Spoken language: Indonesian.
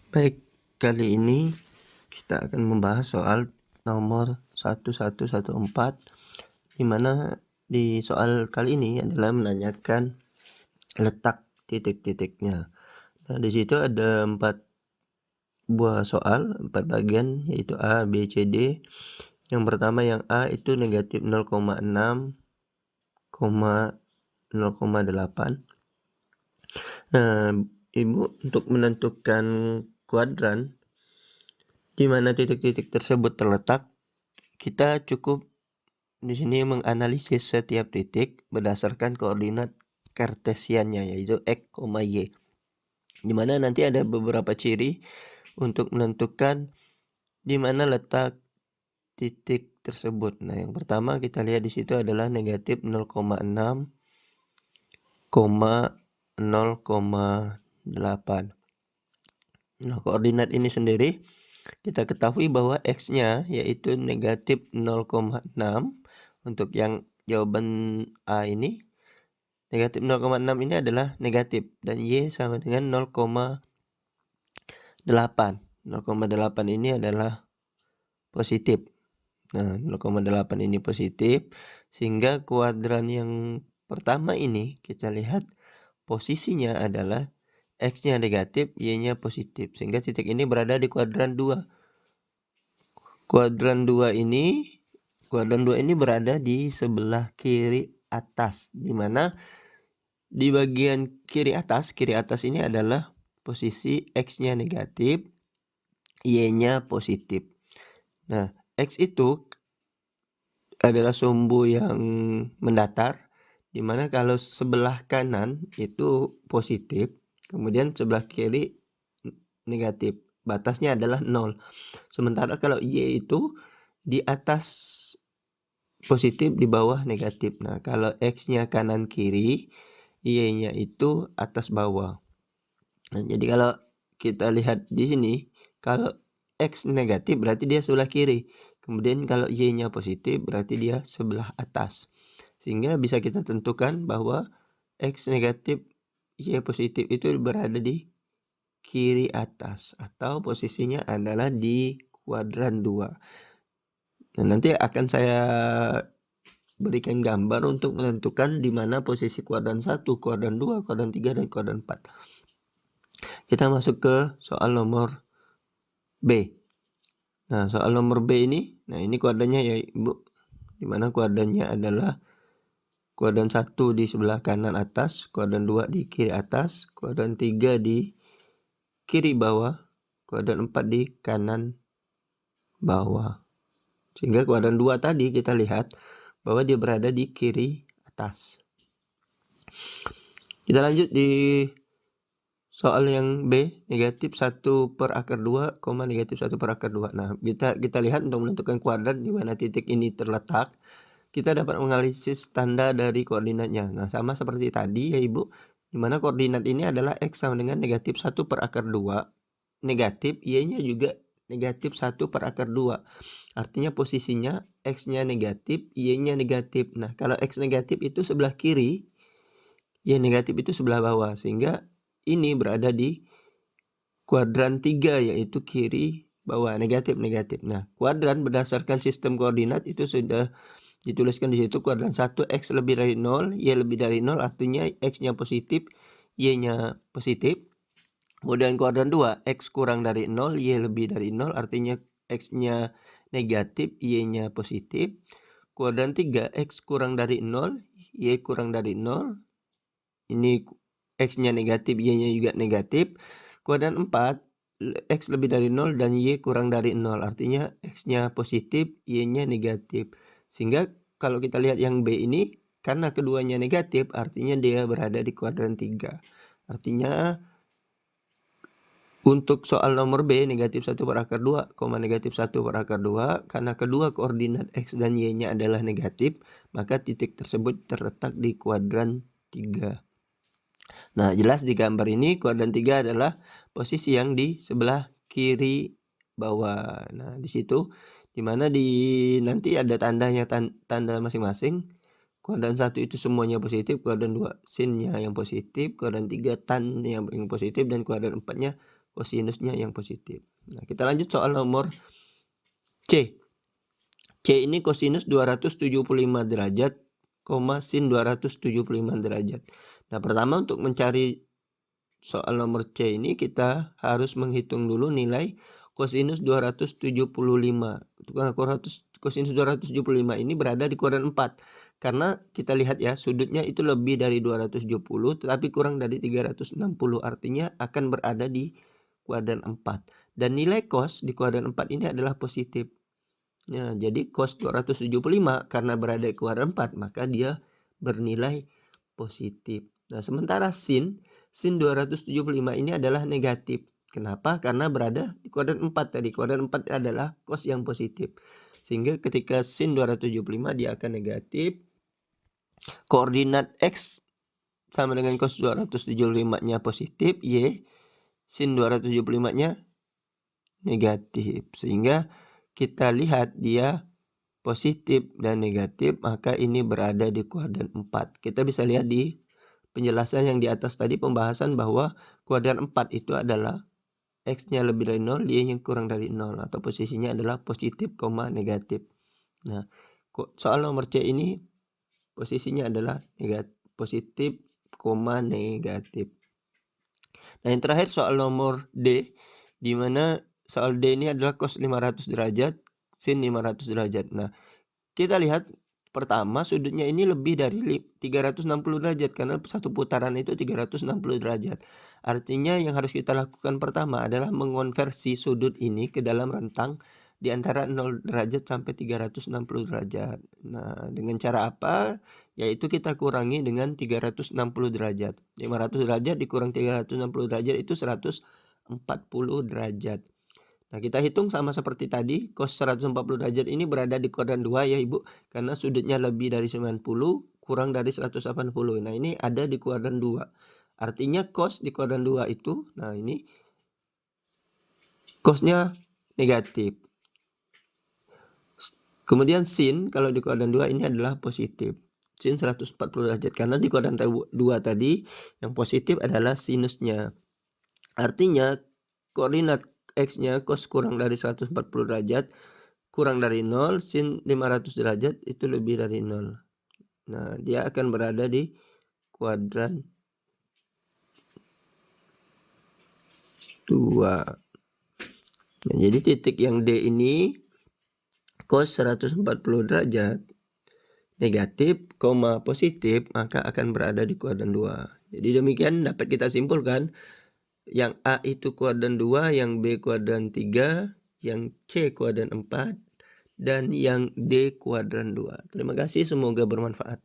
Baik, kali ini kita akan membahas soal nomor 1114, di mana di soal kali ini adalah menanyakan letak titik-titiknya. Nah, di situ ada 4 buah soal, 4 bagian, yaitu A, B, C, D. Yang pertama yang A itu negatif 0,6, 0,8. Nah, Ibu untuk menentukan kuadran di mana titik-titik tersebut terletak, kita cukup di sini menganalisis setiap titik berdasarkan koordinat kartesiannya, yaitu x, y. Di mana nanti ada beberapa ciri untuk menentukan di mana letak titik tersebut. Nah, yang pertama kita lihat di situ adalah negatif 0,6, 0,8. Nah, koordinat ini sendiri kita ketahui bahwa x-nya yaitu negatif 0,6. Untuk yang jawaban A ini, negatif 0,6 ini adalah negatif dan Y sama dengan 0,8. 0,8 ini adalah positif. Nah, 0,8 ini positif, sehingga kuadran yang pertama ini kita lihat posisinya adalah X-nya negatif, Y-nya positif, sehingga titik ini berada di kuadran 2. Kuadran 2 ini berada di sebelah kiri atas, di mana di bagian kiri atas ini adalah posisi X-nya negatif, Y-nya positif. Nah, X itu adalah sumbu yang mendatar, di mana kalau sebelah kanan itu positif, kemudian sebelah kiri negatif. Batasnya adalah 0. Sementara kalau Y itu di atas positif, di bawah negatif. Nah, kalau X-nya kanan kiri, Y-nya itu atas bawah. Nah, jadi kalau kita lihat di sini, kalau X negatif berarti dia sebelah kiri. Kemudian kalau Y-nya positif berarti dia sebelah atas. Sehingga bisa kita tentukan bahwa X negatif, Y positif itu berada di kiri atas, atau posisinya adalah di kuadran 2. Nah, nanti akan saya berikan gambar untuk menentukan di mana posisi kuadran 1, kuadran 2, kuadran 3, dan kuadran 4. Kita masuk ke soal nomor B. Nah, soal nomor B ini, nah ini kuadrannya ya Ibu, di mana kuadrannya adalah kuadran 1 di sebelah kanan atas, kuadran 2 di kiri atas, kuadran 3 di kiri bawah, kuadran 4 di kanan bawah. Sehingga kuadran 2 tadi kita lihat bahwa dia berada di kiri atas. Kita lanjut di soal yang B, negatif 1 per akar 2, negatif 1 per akar 2. Nah, kita lihat untuk menentukan kuadran di mana titik ini terletak, kita dapat menganalisis tanda dari koordinatnya. Nah, sama seperti tadi ya Ibu, di mana koordinat ini adalah X sama dengan negatif 1 per akar 2, negatif, Y-nya juga negatif 1 per akar 2. Artinya posisinya X-nya negatif, Y-nya negatif. Nah, kalau X negatif itu sebelah kiri, Y negatif itu sebelah bawah, sehingga ini berada di kuadran 3, yaitu kiri bawah, negatif. Nah, kuadran berdasarkan sistem koordinat itu sudah dituliskan di situ. Kuadran 1 X lebih dari 0, Y lebih dari 0, artinya X-nya positif, Y-nya positif. Kemudian kuadran 2 X kurang dari 0, Y lebih dari 0, artinya X-nya negatif, Y-nya positif. Kuadran 3 X kurang dari 0, Y kurang dari 0. Ini X-nya negatif, Y-nya juga negatif. Kuadran 4 X lebih dari 0 dan Y kurang dari 0, artinya X-nya positif, Y-nya negatif. Sehingga kalau kita lihat yang B ini, karena keduanya negatif, artinya dia berada di kuadran 3. Artinya untuk soal nomor B, negatif 1 per akar 2, negatif 1 per akar 2, karena kedua koordinat X dan Y-nya adalah negatif, maka titik tersebut terletak di kuadran 3. Nah, jelas di gambar ini kuadran 3 adalah posisi yang di sebelah kiri bawah. Nah, di situ dimana nanti ada tandanya, tanda masing-masing. Kuadran 1 itu semuanya positif, kuadran 2 sinnya yang positif, kuadran 3 tan yang positif, dan kuadran 4-nya kosinusnya yang positif. Nah, kita lanjut soal nomor C. C ini kosinus 275 derajat, sin 275 derajat. Nah, pertama untuk mencari soal nomor C ini kita harus menghitung dulu nilai kosinus 275. Kosinus 275 ini berada di kuadran 4. Karena kita lihat ya, sudutnya itu lebih dari 270 tetapi kurang dari 360. Artinya akan berada di kuadran 4. Dan nilai cos di kuadran 4 ini adalah positif. Ya, jadi cos 275 karena berada di kuadran 4 maka dia bernilai positif. Nah, sementara sin 275 ini adalah negatif. Kenapa? Karena berada di kuadran 4 tadi. Kuadran 4 adalah cos yang positif. Sehingga ketika sin 275 dia akan negatif. Koordinat X sama dengan cos 275-nya positif, Y sin 275-nya negatif. Sehingga kita lihat dia positif dan negatif, maka ini berada di kuadran 4. Kita bisa lihat di penjelasan yang di atas tadi, pembahasan bahwa kuadran 4 itu adalah X-nya lebih dari 0, Y-nya kurang dari 0, atau posisinya adalah positif, negatif. Nah, soal nomor C ini posisinya adalah positif, negatif. Nah, yang terakhir soal nomor D, di mana soal D ini adalah cos 500 derajat, sin 500 derajat. Nah, kita lihat pertama sudutnya ini lebih dari 360 derajat karena satu putaran itu 360 derajat. Artinya yang harus kita lakukan pertama adalah mengonversi sudut ini ke dalam rentang di antara 0 derajat sampai 360 derajat. Nah, dengan cara apa? Yaitu kita kurangi dengan 360 derajat. 500 derajat dikurang 360 derajat itu 140 derajat. Nah, kita hitung sama seperti tadi, cos 140 derajat ini berada di kuadran 2 ya Ibu, karena sudutnya lebih dari 90 kurang dari 180. Nah, ini ada di kuadran 2. Artinya cos di kuadran 2 itu, nah ini cosnya negatif. Kemudian sin kalau di kuadran 2 ini adalah positif. Sin 140 derajat karena di kuadran 2 tadi yang positif adalah sinusnya. Artinya koordinat X-nya cos kurang dari 140 derajat kurang dari 0, sin 500 derajat itu lebih dari 0. Nah, dia akan berada di kuadran 2. Nah, jadi titik yang D ini cos 140 derajat negatif, positif, maka akan berada di kuadran 2. Jadi demikian dapat kita simpulkan. Yang A itu kuadran 2, yang B kuadran 3, yang C kuadran 4, dan yang D kuadran 2. Terima kasih, semoga bermanfaat.